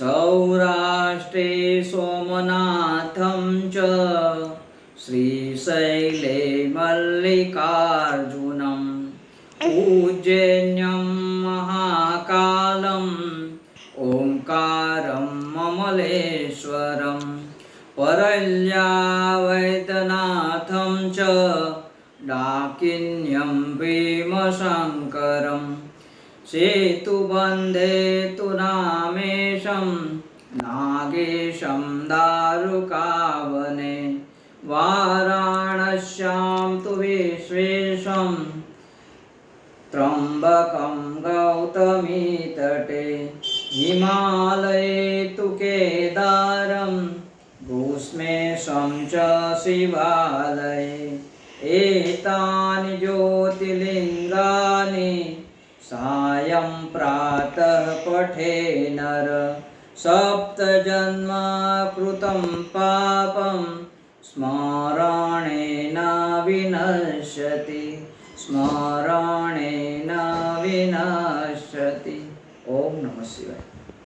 सौराष्ट्रे सोमनाथं च श्रीशैले मल्लिकार्जुनम् उज्जैन्यं महाकालम् ओंकारं ममलेश्वरं परल्या वैद्यनाथं च डाकिन्यं भीमशङ्करं सेतुबन्धे तु नामेशं नागेशं दारुकावने वाराणस्यां तु विश्वेशं त्र्यम्बकं गौतमीतटे हिमालये तु केदारं भूष्मेशं च शिवालये एतानि ज्योतिर्लिङ्गानि सायं प्रातः पठे नर सप्तजन्म कृतं पापं स्मरणेन विनश्यति स्मरणेन विनश्यति। ओम नमः शिवाय।